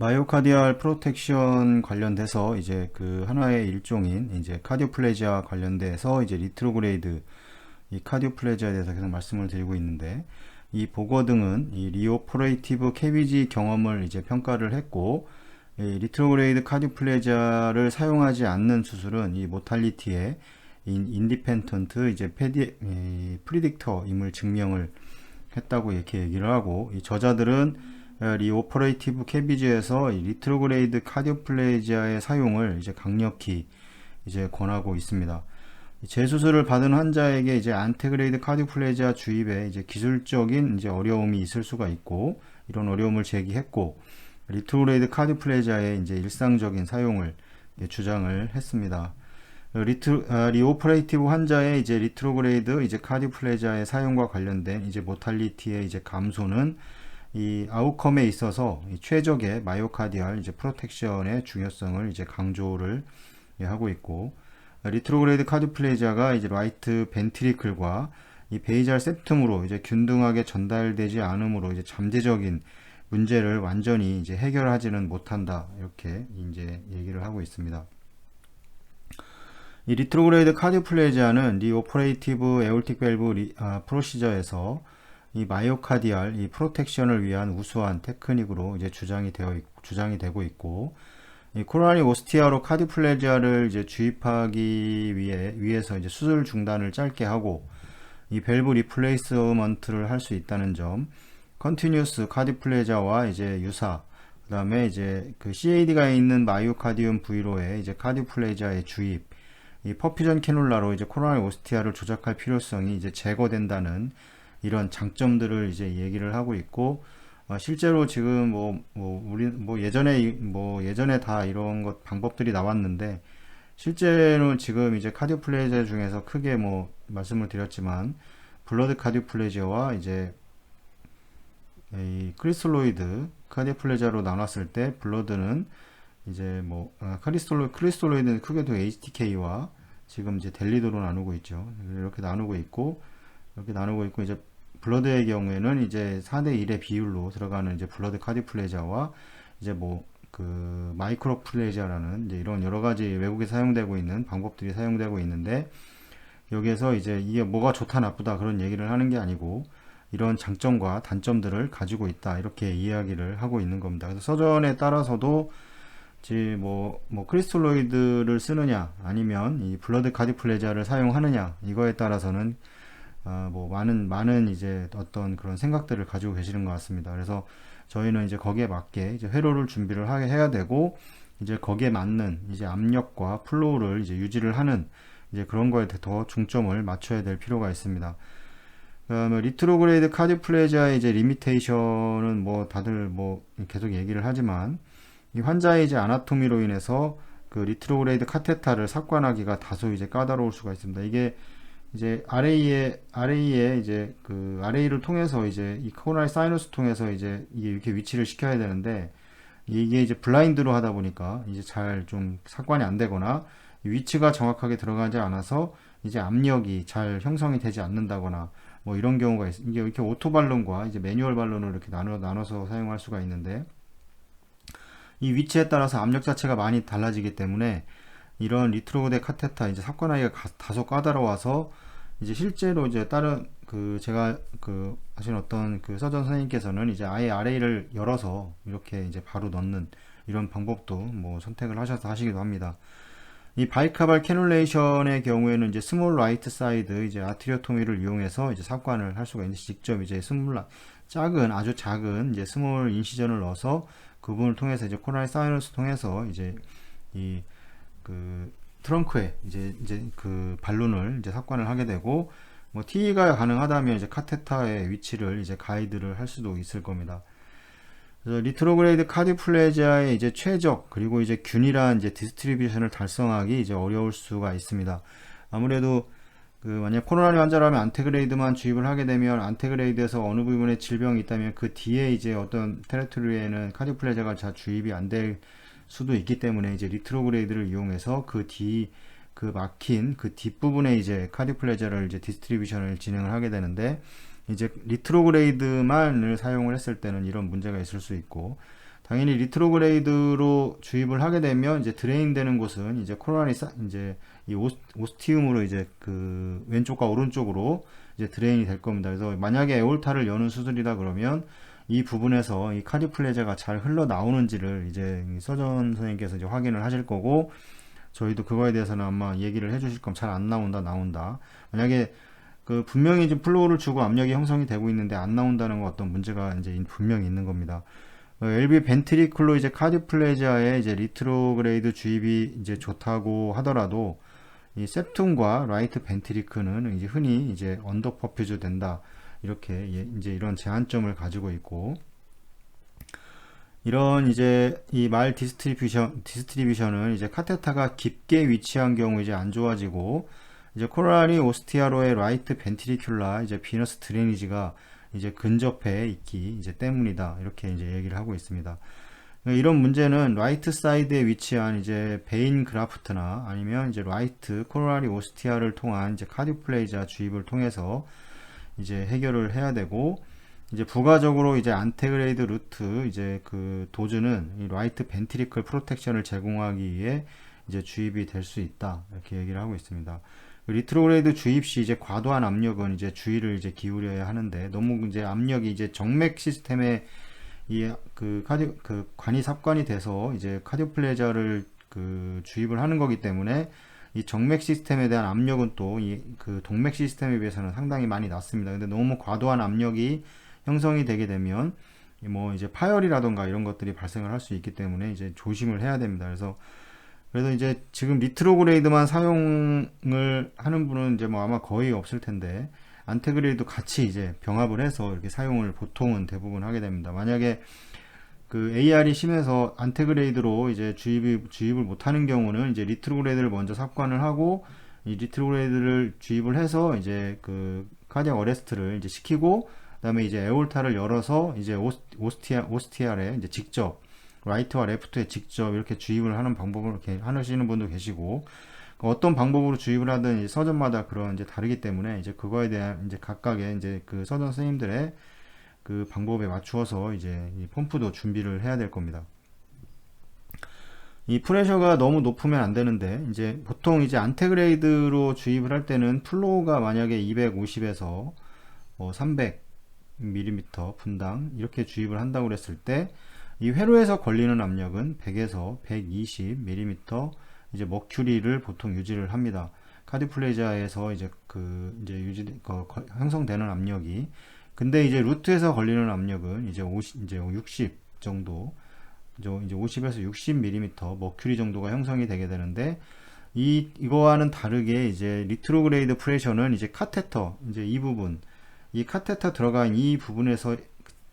마이오카디알 프로텍션 관련돼서 이제 그 하나의 일종인 이제 카디오플레지아 관련돼서 이제 리트로그레이드 이 카디오플레지아에 대해서 계속 말씀을 드리고 있는데, 이 보고 등은 이 리오퍼레이티브 캐비지 경험을 이제 평가를 했고, 이 리트로그레이드 카디오플레지아를 사용하지 않는 수술은 이 모탈리티의 인디펜던트 이제 프리딕터임을 증명을 했다고 이렇게 얘기를 하고, 이 저자들은 리오퍼레이티브 캐비지에서 리트로그레이드 카디오플레지아의 사용을 이제 강력히 이제 권하고 있습니다. 재수술을 받은 환자에게 이제 안테그레이드 카디오플레지아 주입에 이제 기술적인 이제 어려움이 있을 수가 있고, 이런 어려움을 제기했고, 리트로그레이드 카디오플레지아의 이제 일상적인 사용을 주장을 했습니다. 리오퍼레이티브 환자의 이제 리트로그레이드 이제 카디오플레지아의 사용과 관련된 이제 모탈리티의 이제 감소는 이 아웃컴에 있어서 이 최적의 마이오카디알 이제 프로텍션의 중요성을 이제 강조를 하고 있고, 리트로그레이드 카디오플레지아가 이제 라이트 벤트리클과 이 베이잘 septum으로 이제 균등하게 전달되지 않으므로 이제 잠재적인 문제를 완전히 이제 해결하지는 못한다, 이렇게 이제 얘기를 하고 있습니다. 이 리트로그레이드 카디오플레지아는 리오퍼레이티브 에올틱 밸브 프로시저에서 이 마이오카디알 이 프로텍션을 위한 우수한 테크닉으로 이제 주장이 되고 있고, 이 코로나리 오스티아로 카디오플레지아를 이제 주입하기 위해서 이제 수술 중단을 짧게 하고 이 밸브 리플레이스먼트를 할 수 있다는 점, 컨티뉴스 카디오플레지아와 이제 유사, 그다음에 이제 그 CAD가 있는 마이오카디움 부위로의 이제 카디오플레지아의 주입, 이 퍼퓨전 캐놀라로 이제 코로나리 오스티아를 조작할 필요성이 이제 제거된다는 이런 장점들을 이제 얘기를 하고 있고, 실제로 지금 예전에 다 이런 것 방법들이 나왔는데, 실제로 지금 이제 카디오플레지아 중에서 크게 말씀을 드렸지만 블러드 카디오플레지아와 이제 이 크리스톨로이드 카디오플레지아로 나눴을 때, 블러드는 이제 크리스톨로이드는 크게도 HTK와 지금 이제 델리도로 나누고 있죠. 이렇게 나누고 있고 이제 블러드의 경우에는 이제 4대1의 비율로 들어가는 이제 블러드 카디오플레지아와 이제 그 마이크로플레지아라는 이제 이런 여러 가지 외국에 사용되고 있는 방법들이 사용되고 있는데, 여기에서 이제 이게 뭐가 좋다 나쁘다 그런 얘기를 하는 게 아니고 이런 장점과 단점들을 가지고 있다, 이렇게 이야기를 하고 있는 겁니다. 그래서 서전에 따라서도 크리스톨로이드를 쓰느냐 아니면 이 블러드 카디오플레지아를 사용하느냐, 이거에 따라서는 많은 이제 어떤 그런 생각들을 가지고 계시는 것 같습니다. 그래서 저희는 이제 거기에 맞게 이제 회로를 준비를 해야 되고, 이제 거기에 맞는 이제 압력과 플로우를 이제 유지를 하는 이제 그런 거에 더 중점을 맞춰야 될 필요가 있습니다. 리트로그레이드 카디오플레지아의 이제 리미테이션은 다들 계속 얘기를 하지만, 이 환자의 이제 아나토미로 인해서 그 리트로그레이드 카테타를 삭관하기가 다소 이제 까다로울 수가 있습니다. 이게 이제 RA에 이제 그 RA를 통해서 이제 이 코로나리 사이너스 통해서 이제 이게 이렇게 위치를 시켜야 되는데, 이게 이제 블라인드로 하다 보니까 이제 잘 좀 삭관이 안 되거나 위치가 정확하게 들어가지 않아서 이제 압력이 잘 형성이 되지 않는다거나 이런 경우가 이게 이렇게 오토 발론과 이제 매뉴얼 발론을 이렇게 나눠서 사용할 수가 있는데, 이 위치에 따라서 압력 자체가 많이 달라지기 때문에 이런 리트로그레이드 카테타 이제 삭관하기가 다소 까다로워서, 이제 실제로 이제 다른 제가 하신 어떤 서전 선생님께서는 이제 아예 RA를 열어서 이렇게 이제 바로 넣는 이런 방법도 선택을 하시기도 합니다. 이 바이카발 캐놀레이션의 경우에는 이제 스몰 라이트 사이드 이제 아트리오토미를 이용해서 이제 삭관을 할 수가 있는데, 직접 이제 아주 작은 이제 스몰 인시전을 넣어서 그 부분을 통해서 이제 코로나리 사이너스 통해서 이제 트렁크에 이제 그 발론을 이제 삭관을 하게 되고, TE가 가능하다면 이제 카테타의 위치를 이제 가이드를 할 수도 있을 겁니다. 그래서 리트로그레이드 카디오플레지아의 이제 최적 그리고 이제 균일한 이제 디스트리뷰션을 달성하기 이제 어려울 수가 있습니다. 아무래도 만약 코로나리 환자라면 안테그레이드만 주입을 하게 되면, 안테그레이드에서 어느 부분에 질병이 있다면 그 뒤에 이제 어떤 테리토리에는 카디오플레지아가 잘 주입이 안 될 수도 있기 때문에, 이제 리트로그레이드를 이용해서 막힌 그 뒷부분에 이제 카디오플레지아를 이제 디스트리뷰션을 진행을 하게 되는데, 이제 리트로그레이드만을 사용을 했을 때는 이런 문제가 있을 수 있고, 당연히 리트로그레이드로 주입을 하게 되면 이제 드레인 되는 곳은 이제 코로나리 이제 이 오스티움으로 이제 그 왼쪽과 오른쪽으로 이제 드레인이 될 겁니다. 그래서 만약에 에올타를 여는 수술이다 그러면 이 부분에서 이 카디플레자가 잘 흘러 나오는지를 이제 서전 선생님께서 이제 확인을 하실 거고, 저희도 그거에 대해서는 아마 얘기를 해주실 겁니다. 잘 안 나온다, 나온다. 만약에 그 분명히 지금 플로우를 주고 압력이 형성이 되고 있는데 안 나온다는 건 어떤 문제가 이제 분명히 있는 겁니다. LV 벤트리클로 이제 카디플레지아의 이제 리트로그레이드 주입이 이제 좋다고 하더라도 이 septum과 라이트 벤트리클은 이제 흔히 이제 언더퍼퓨즈 된다, 이렇게 이제 이런 제한점을 가지고 있고, 이런 이제 이 말 디스트리뷰션은 이제 카테타가 깊게 위치한 경우 이제 안 좋아지고, 이제 코로나리 오스티아로의 라이트 벤트리큘라 이제 비너스 드레니지가 이제 근접해 있기 이제 때문이다, 이렇게 이제 얘기를 하고 있습니다. 이런 문제는 라이트 사이드에 위치한 이제 베인 그라프트나 아니면 이제 라이트 코로나리 오스티아를 통한 이제 카디플레이자 주입을 통해서 이제 해결을 해야 되고, 이제 부가적으로 이제 안테그레이드 루트 이제 그 도즈는 이 라이트 벤트리클 프로텍션을 제공하기 위해 이제 주입이 될 수 있다, 이렇게 얘기를 하고 있습니다. 리트로그레이드 주입 시 이제 과도한 압력은 이제 주의를 이제 기울여야 하는데, 너무 이제 압력이 이제 정맥 시스템에 그 관이 삽관이 돼서 이제 카디오플레자를 그 주입을 하는 거기 때문에 이 정맥 시스템에 대한 압력은 또 이 그 동맥 시스템에 비해서는 상당히 많이 낮습니다. 근데 너무 과도한 압력이 형성이 되게 되면 뭐 이제 파열이라던가 이런 것들이 발생을 할 수 있기 때문에 이제 조심을 해야 됩니다. 그래서 이제 지금 리트로그레이드만 사용을 하는 분은 이제 뭐 아마 거의 없을 텐데, 안테그레이드 같이 이제 병합을 해서 이렇게 사용을 보통은 대부분 하게 됩니다. 만약에 그 AR이 심해서 안테그레이드로 이제 주입을 못하는 경우는 이제 리트로그레이드를 먼저 삽관을 하고, 이 리트로그레이드를 주입을 해서 이제 그 카디악 어레스트를 이제 시키고, 그다음에 이제 에올타를 열어서 이제 오스티아에 이제 직접 라이트와 레프트에 직접 이렇게 주입을 하는 방법을 이렇게 하시는 분도 계시고, 어떤 방법으로 주입을 하든 서전마다 그런 이제 다르기 때문에 이제 그거에 대한 이제 각각의 이제 그 서전 선생님들의 그 방법에 맞추어서 이제 이 펌프도 준비를 해야 될 겁니다. 이 프레셔가 너무 높으면 안 되는데, 이제 보통 이제 안테그레이드로 주입을 할 때는 플로우가 만약에 250에서 300mm 분당 이렇게 주입을 한다고 그랬을 때, 이 회로에서 걸리는 압력은 100에서 120mm 이제 머큐리를 보통 유지를 합니다. 카디플레자에서 이제 형성되는 압력이, 근데 이제 루트에서 걸리는 압력은 이제 60 정도, 이제 50에서 60mm 머큐리 정도가 형성이 되게 되는데, 이거와는 다르게 이제 리트로그레이드 프레셔는 이제 카테터, 이제 이 부분, 이 카테터 들어간 이 부분에서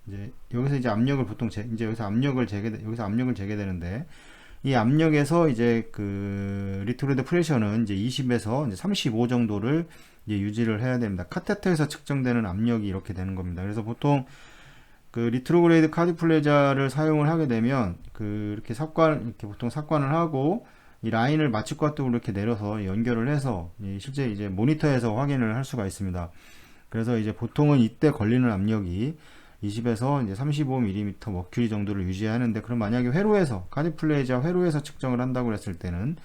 이제 여기서 이제 압력을 보통 이제 여기서 압력을 재게 되는데, 이 압력에서 이제 그 리트로그레이드 프레셔는 이제 20에서 이제 35 정도를 이제 유지를 해야 됩니다. 카테터에서 측정되는 압력이 이렇게 되는 겁니다. 그래서 보통 그 리트로그레이드 카디플레자를 사용을 하게 되면 이렇게 보통 삽관을 하고, 이 라인을 마취과등으로 이렇게 내려서 연결을 해서 실제 이제 모니터에서 확인을 할 수가 있습니다. 그래서 이제 보통은 이때 걸리는 압력이 20에서 이제 35mm 머큐리 정도를 유지하는데, 그럼 만약에 카디플레자 회로에서 측정을 한다고 했을 때는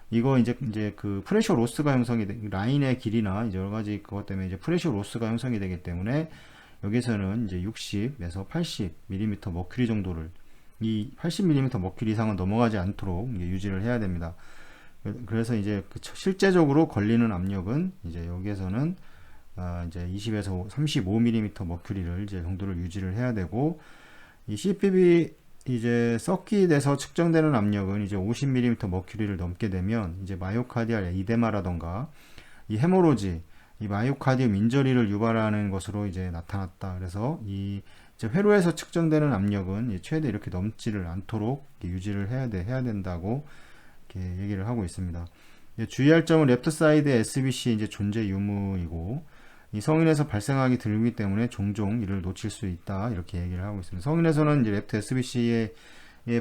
이거 이제 그 프레셔 로스가 형성이 라인의 길이나 이제 여러 가지 그것 때문에 이제 프레셔 로스가 형성이 되기 때문에, 여기서는 이제 60에서 80mm 머큐리 정도를, 이 80mm 머큐리 이상은 넘어가지 않도록 이제 유지를 해야 됩니다. 그래서 이제 실제적으로 걸리는 압력은 이제 여기에서는 이제 20에서 35mm 머큐리를 이제 정도를 유지를 해야 되고, 이 CPB 이제 서킷에서 측정되는 압력은 이제 50mm 머큐리를 넘게 되면 이제 마이오카디알 이데마라던가 이 헤모로지, 이 마이오카디움 인저리를 유발하는 것으로 이제 나타났다. 그래서 이 이제 회로에서 측정되는 압력은 최대 이렇게 넘지를 않도록 유지를 해야 된다고 이렇게 얘기를 하고 있습니다. 주의할 점은 레프트 사이드 SBC 이제 존재 유무이고, 이 성인에서 발생하기 드물기 때문에 종종 이를 놓칠 수 있다, 이렇게 얘기를 하고 있습니다. 성인에서는 이제 레프트 SBC의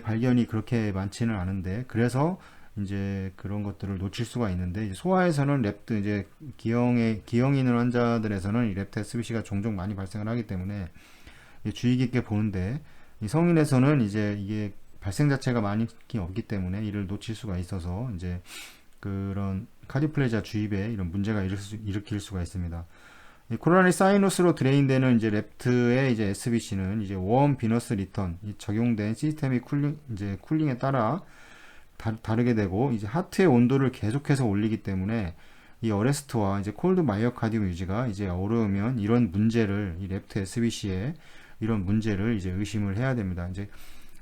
발견이 그렇게 많지는 않은데, 그래서 이제 그런 것들을 놓칠 수가 있는데, 이제 소아에서는 레프트 이제 기형이 있는 환자들에서는 이 레프트 SBC가 종종 많이 발생을 하기 때문에 주의 깊게 보는데 이 성인에서는 이제 이게 발생 자체가 많이 없기 때문에 이를 놓칠 수가 있어서 이제 그런 카디플레지아 주입에 이런 문제가 일으킬 수가 있습니다. 이 코로나리 사이너스로 드레인되는 이제 랩트의 이제 SBC는 이제 웜 비너스 리턴 적용된 시스템이 쿨링에 따라 다르게 되고 이제 하트의 온도를 계속해서 올리기 때문에 이 어레스트와 이제 콜드 마이오카디움 유지가 이제 어려우면 이런 문제를 이 랩트 SBC에 이런 문제를 이제 의심을 해야 됩니다. 이제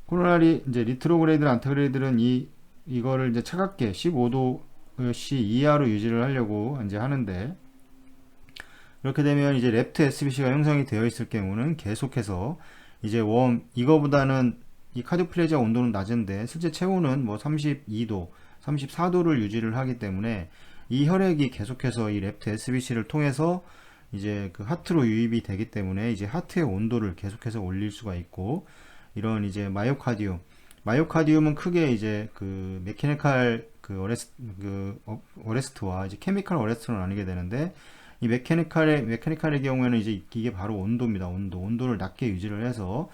코로나리 이제 리트로그레이드 안타그레이드는 이거를 이제 차갑게 15도씨 이하로 유지를 하려고 이제 하는데 이렇게 되면 이제 랩트 SBC가 형성이 되어 있을 경우는 계속해서 이제 이거보다는 이 카디오플레지아 온도는 낮은데 실제 체온은 뭐 32도, 34도를 유지를 하기 때문에 이 혈액이 계속해서 이 랩트 SBC를 통해서 이제 그 하트로 유입이 되기 때문에 이제 하트의 온도를 계속해서 올릴 수가 있고 이런 이제 마이오카디움은 크게 이제 그 메케니컬 어레스트와 이제 케미컬 어레스트로 나뉘게 되는데 이 메케니컬의 경우에는 이제 이게 바로 온도입니다. 온도를 낮게 유지를 해서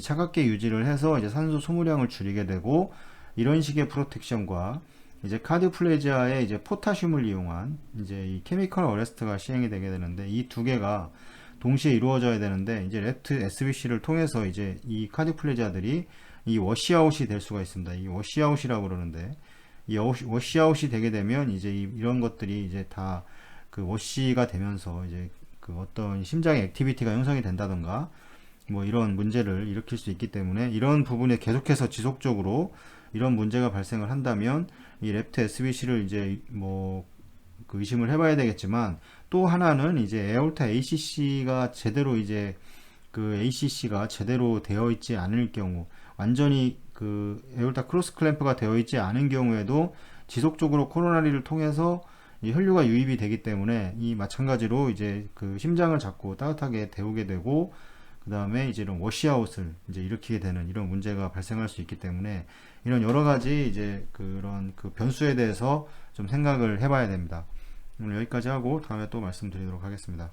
차갑게 유지를 해서 이제 산소 소모량을 줄이게 되고 이런 식의 프로텍션과 이제 카디오플레지아의 이제 포타슘을 이용한 이제 이 케미컬 어레스트가 시행이 되게 되는데 이 두 개가 동시에 이루어져야 되는데 이제 랩트 SBC를 통해서 이제 이 카디오플레지아들이 이 워시아웃이 될 수가 있습니다. 이 워시아웃이라고 그러는데 이 워시아웃이 되게 되면 이제 이런 것들이 이제 다 그 워시가 되면서 이제 그 어떤 심장의 액티비티가 형성이 된다던가 뭐 이런 문제를 일으킬 수 있기 때문에 이런 부분에 계속해서 지속적으로 이런 문제가 발생을 한다면 이 랩트 SBC를 이제 뭐 그 의심을 해봐야 되겠지만 또 하나는 이제 에올타 ACC가 제대로 이제 그 ACC가 제대로 되어 있지 않을 경우 완전히 그 에올타 크로스 클램프가 되어 있지 않은 경우에도 지속적으로 코로나리를 통해서 이 혈류가 유입이 되기 때문에 이 마찬가지로 이제 그 심장을 자꾸 따뜻하게 데우게 되고 그 다음에 이제 이런 워시아웃을 이제 일으키게 되는 이런 문제가 발생할 수 있기 때문에 이런 여러 가지 이제 그런 그 변수에 대해서 좀 생각을 해봐야 됩니다. 오늘 여기까지 하고 다음에 또 말씀드리도록 하겠습니다.